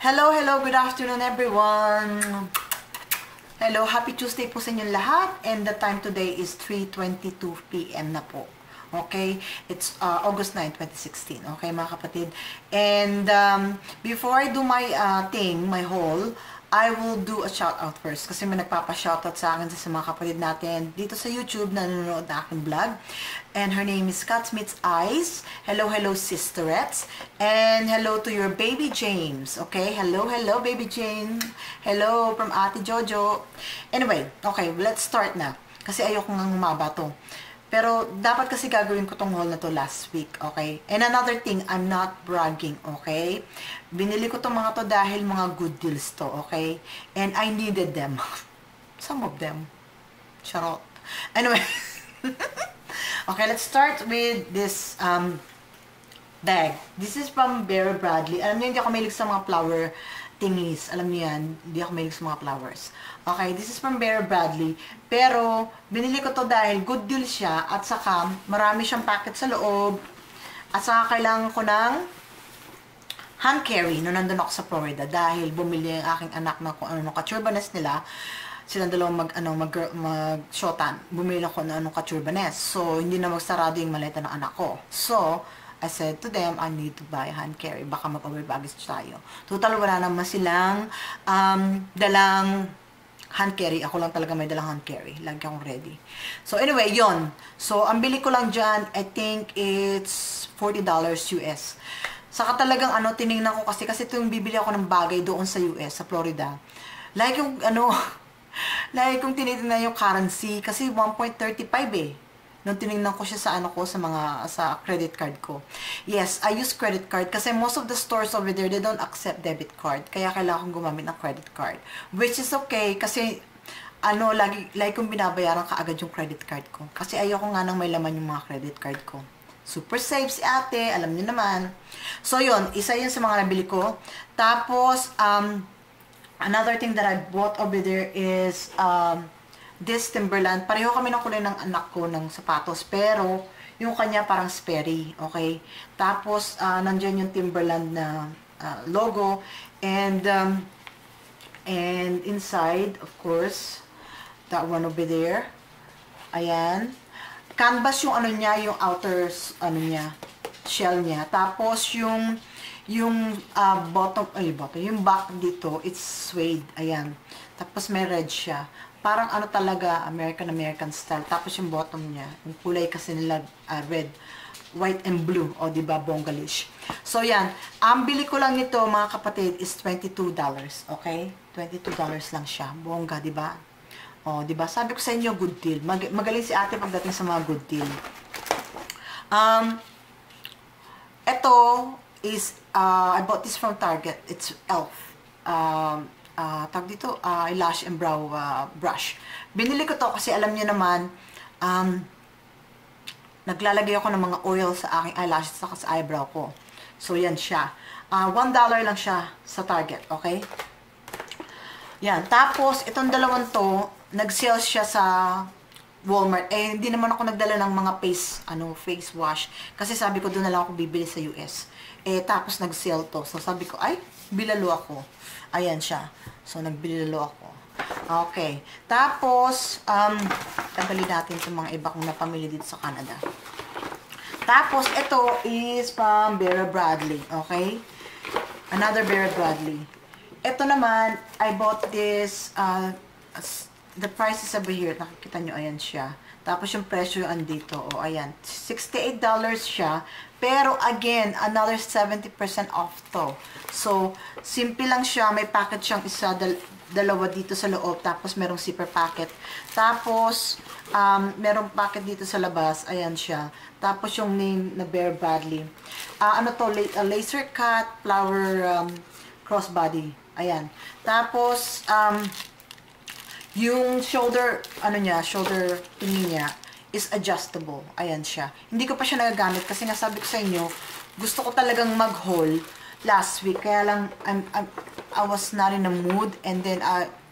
Hello, hello, good afternoon everyone. Hello, happy Tuesday po sa inyong lahat. And the time today is 3:22 p.m. na po. Okay? It's August 9, 2016. Okay, mga kapatid? And before I do my my haul, I will do a shout out first kasi may nagpapa-shoutout sa akin sa mga kapatid natin dito sa YouTube na nanonood na aking vlog. And her name is Cat Smith's Eyes. Hello, hello, sisterettes. And hello to your baby James. Okay? Hello, hello, baby James. Hello from Ate Jojo. Anyway, okay, let's start na. Kasi ayoko nga humaba to. Pero dapat kasi gagawin ko tong haul na to last week, okay? And another thing, I'm not bragging, okay? Binili ko tong mga to dahil mga good deals to, okay? And I needed them. Some of them. Charot. Anyway. Okay, let's start with this bag. This is from Vera Bradley. Alam niyo, hindi ako mahilig sa mga flower thingies. Alam niyo yan, hindi ako mahilig sa mga flowers. Okay, this is from Vera Bradley. Pero, binili ko to dahil good deal siya at saka marami siyang packet sa loob. At saka kailangan ko ng hand carry nung nandun ako sa Florida dahil bumili ang aking anak na kung ano ka-turbanes nila. Silang dalawang mag-shotan. Bumili ako ng ka-turbanes. So, hindi na magsarado yung maleta ng anak ko. So, I said to them, I need to buy hand carry. Baka mag-over baggage tayo. Total, wala naman silang dalang hand carry. Ako lang talaga may dalang hand carry. Lagi akong ready. So, anyway, yon. So, ang bili ko lang dyan, I think it's $40 US. Saka talagang tiningnan ko kasi ito yung bibili ako ng bagay doon sa US, sa Florida. Like yung like kung tinitingnan yung currency, kasi 1.35 eh. Nung tinignan ko siya sa credit card ko. Yes, I use credit card kasi most of the stores over there, they don't accept debit card. Kaya kailangan kong gumamit ng credit card. Which is okay kasi lagi kong binabayaran kaagad yung credit card ko. Kasi ayoko nga nang may laman yung mga credit card ko. Super safe si ate, alam niyo naman. So yun, isa yun sa mga nabili ko. Tapos, another thing that I bought over there is this Timberland. Pareho kami ng kulay ng anak ko ng sapatos, pero yung kanya parang Sperry, okay? Tapos nandiyan yung Timberland na logo and inside, of course, that one over there. Ayan. Canvas yung yung outer shell niya. Tapos yung bottom, yung back dito, it's suede. Ayan. Tapos may red siya. Parang talaga, American style. Tapos yung bottom niya, yung kulay kasi nila red, white and blue. O, diba, bongalish. So, yan. Ang bili ko lang nito, mga kapatid, is $22. Okay? $22 lang siya. Bongga, diba? O, diba? Sabi ko sa inyo, good deal. Magaling si ate pagdating sa mga good deal. Ito is, I bought this from Target. It's e.l.f. Tag dito, eyelash and brow brush. Binili ko to kasi alam niyo naman, naglalagay ako ng mga oil sa aking eyelashes saka sa eyebrow ko. So, yan siya. $1 lang siya sa Target, okay? Yan. Tapos, itong dalawang to, nag-sale siya sa Walmart. Eh, hindi naman ako nagdala ng mga face wash. Kasi sabi ko, doon na lang ako bibili sa US. Eh, tapos nag-sale to. So, sabi ko, ay, bilalo ako. Ayan siya. So, nagbilalo ako. Okay. Tapos, tagalin natin itong mga iba kong napamili dito sa Canada. Tapos, ito is from Vera Bradley. Okay? Another Vera Bradley. Ito naman, I bought this, the price is over here. Nakikita nyo, ayan siya. Tapos yung presyo andito. O, ayan. $68 siya. Pero, again, another 70% off to. So, simple lang siya. May packet siyang isa, dalawa dito sa loob. Tapos, merong zipper packet. Tapos, merong packet dito sa labas. Ayan siya. Tapos, yung name na Vera Bradley. Laser cut, flower, crossbody. Ayan. Tapos, yung shoulder thingy niya is adjustable. Ayan siya. Hindi ko pa siya nagagamit kasi nga sabi ko sa inyo, gusto ko talagang mag-haul last week. Kaya lang, I was not in a mood and then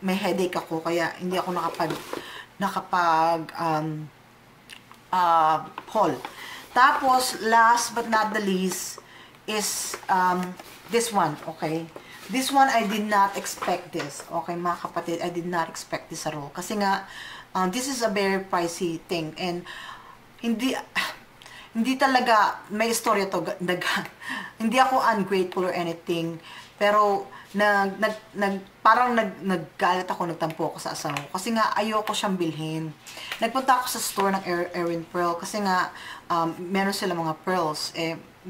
may headache ako kaya hindi ako nakapag haul. Tapos, last but not the least is this one, okay? This one, I did not expect this. Okay, mga kapatid, I did not expect this at all. Kasi nga, this is a very pricey thing. And, hindi, hindi talaga, may istorya to. Hindi ako ungrateful or anything. Pero, naggalit ako, nagtampo ako sa asawa ko. Kasi nga, ayoko siyang bilhin. Nagpunta ako sa store ng Erin Pearl. Kasi nga, meron sila mga pearls.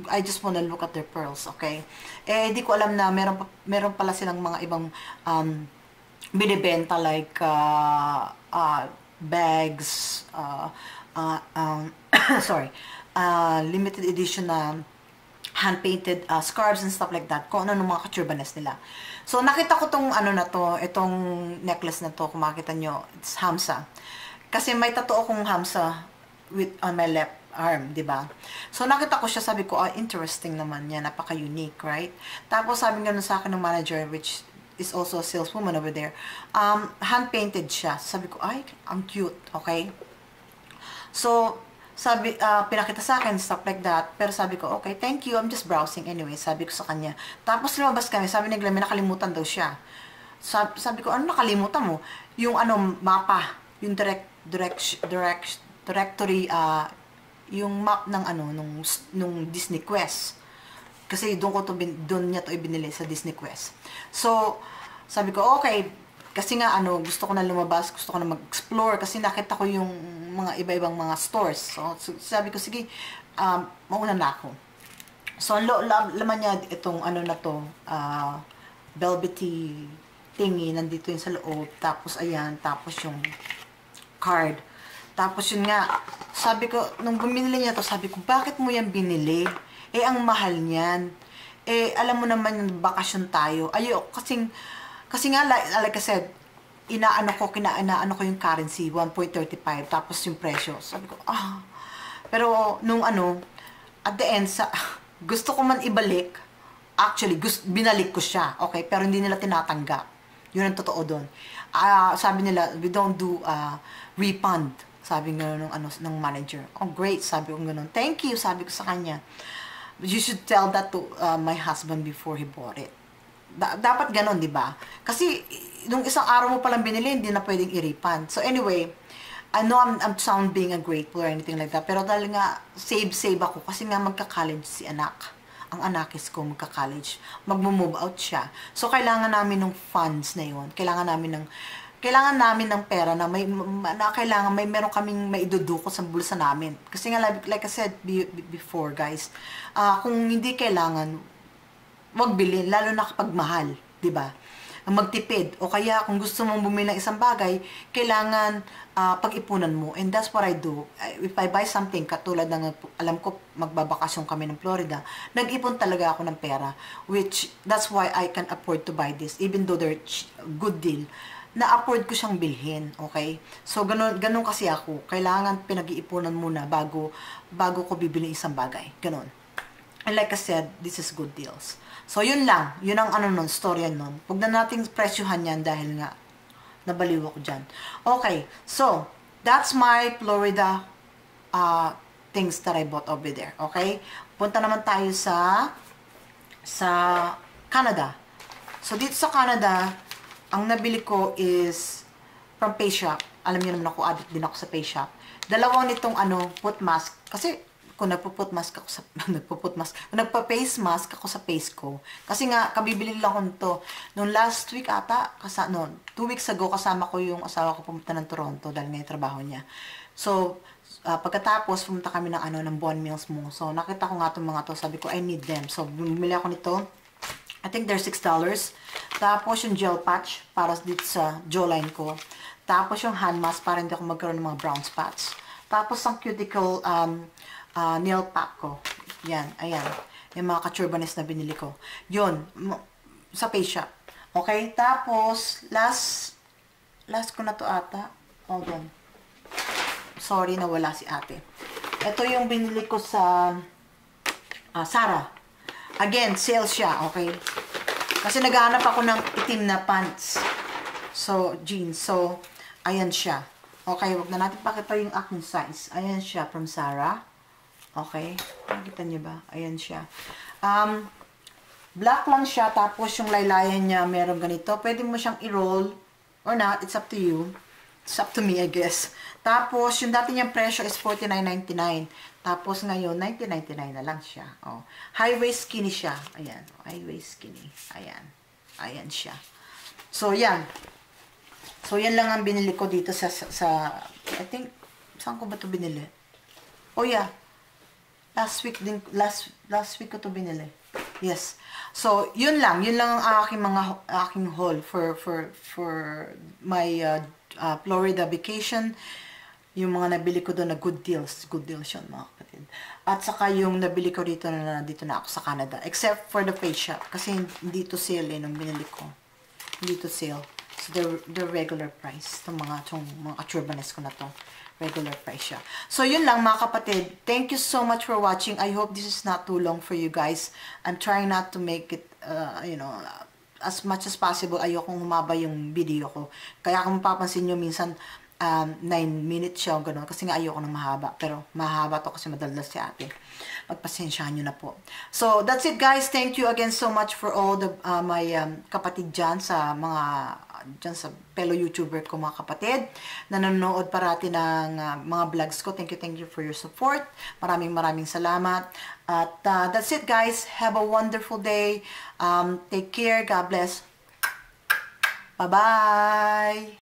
I just wanna look at their pearls, okay? Di ko alam na meron pala silang mga ibang binibenta like bags, sorry, limited edition na hand-painted scarves and stuff like that, kung ano ng mga katurbanes nila. So, nakita ko tong ano na to, itong necklace na to, kung makita nyo, it's Hamsa. Kasi may tattoo akong Hamsa on my left arm, di ba? So, nakita ko siya, sabi ko, interesting naman yan, napaka-unique, right? Tapos, sabi nga nun sa akin ng manager, which is also a saleswoman over there, hand-painted siya. Sabi ko, ay, ang cute, okay? So, sabi, pinakita sa akin, stuff like that, pero sabi ko, okay, thank you, I'm just browsing anyway, sabi ko sa kanya. Tapos, lumabas kami, sabi ni Glenn, may nakalimutan daw siya. Sabi ko, ano nakalimutan mo? Yung ano, mapa, yung directory, yung map ng ano nung Disney Quest. Kasi doon niya to ibinili sa Disney Quest. So, sabi ko, okay, kasi nga ano, gusto ko na lumabas, gusto ko na mag-explore kasi nakita ko yung mga iba-ibang mga stores. So sabi ko, sige, mauna na ako. So, laman niya itong ano na to, velvety thingy, nandito yung sa loob. Tapos, ayan, tapos yung card. Tapos yun nga, sabi ko, nung bumili niya to, sabi ko, bakit mo yan binili? Ang mahal niyan. Alam mo naman yung bakasyon tayo. Kasi nga, like I said, inaano ko yung currency, 1.35, tapos yung presyo. Sabi ko, Pero, nung ano, at the end, gusto ko man ibalik, actually, binalik ko siya, okay? Pero hindi nila tinatanggap. Yun ang totoo doon. Sabi nila, we don't do refund. Sabi nga ng manager. Oh, great. Sabi ko gano'n. Thank you. Sabi ko sa kanya. You should tell that to my husband before he bought it. Dapat gano'n, di ba? Kasi, nung isang araw mo palang binili, hindi na pwedeng i-refund. So, anyway, I know I'm sound being ungrateful or anything like that. Pero dahil nga, save ako. Kasi nga, magka-college si anak. Ang anakis ko, magka-college. Mag-move out siya. So, kailangan namin ng funds na yun. Kailangan namin ng pera na meron kaming maidudukot sa bulsa namin. Kasi nga, like I said before, guys, kung hindi kailangan, wag bilhin, lalo na kapag mahal, di ba? Magtipid. O kaya, kung gusto mong bumili ng isang bagay, kailangan pag-ipunan mo. And that's what I do. If I buy something, katulad ng, alam ko, magbabakasyon kami ng Florida, nag-ipon talaga ako ng pera. Which, that's why I can afford to buy this. Even though they're good deal, na-afford ko siyang bilhin, okay? So, ganun kasi ako. Kailangan pinag-iipunan muna bago ko bibili isang bagay. Ganun. And like I said, this is good deals. So, yun lang. Yun ang storya nun. Huwag na nating presyuhan yan dahil nga, nabaliw ako dyan. Okay. So, that's my Florida things that I bought over there. Okay? Punta naman tayo sa Canada. So, dito sa Canada, ang nabili ko is from Face Shop. Alam niyo naman ako, addict din ako sa Face Shop. Dalawang nitong foot mask. Kasi kung nagpa-face mask ako sa face ko. Kasi nga, kabibili lang ko nito. Noong last week ata, 2 weeks ago, kasama ko yung asawa ko pumunta ng Toronto dahil nga yung trabaho niya. So, pagkatapos, pumunta kami ng Bon Mills mo. So, nakita ko nga itong mga to. Sabi ko, I need them. So, bumili ako nito. I think they're $6. Tapos yung gel patch para dito sa jawline ko. Tapos yung hand mask para hindi ako magkaroon ng mga brown spots. Tapos ang cuticle nail pack ko. Yan, ayan. Yung mga ka-turbanes na binili ko. Yun, sa Face Shop. Okay, tapos last ko na to ata. Hold on. Sorry, nawala si ate. Ito yung binili ko sa Zara. Again, sale siya, okay? Kasi naghahanap ako ng itim na pants. So, jeans. So, ayan siya. Okay, wag na natin pakita yung aking size. Ayan siya from Zara. Okay? Nakita niyo ba? Ayan siya. Black lang siya, tapos yung laylayan niya meron ganito. Pwede mo siyang i-roll or not, it's up to you. It's up to me, I guess. Tapos, yung dati niyang presyo is $49.99. Tapos ngayon, $19.99 na lang siya. Oh. High waist skinny siya. Ayan. High waist skinny. Ayan. Ayan siya. So, yan. So, yan lang ang binili ko dito sa I think, saan ko ba ito binili? Oh, yeah. Last week week ko ito binili. Yes. So, yun lang ang aking haul for my Florida vacation. Yung mga nabili ko doon na good deals yun, mga kapatid. At saka yung nabili ko dito na ako sa Canada. Except for the face shop. Kasi hindi to sale nung binili ko. Hindi to sale. So, the regular price. Itong mga Churbanes ko na to. Regular price siya. So, yun lang mga kapatid. Thank you so much for watching. I hope this is not too long for you guys. I'm trying not to make it, as much as possible. Ayokong humaba yung video ko. Kaya kung mapapansin nyo, minsan 9 minutes siya o gano'n. Kasi nga ayoko ng mahaba. Pero mahaba to kasi madalas si ate. Pagpasensyahan nyo na po. So, that's it guys. Thank you again so much for all the my kapatid dyan sa sa fellow YouTuber ko, mga kapatid na nanonood parati ng mga vlogs ko. Thank you for your support. Maraming salamat. At that's it guys. Have a wonderful day. Take care. God bless. Bye-bye.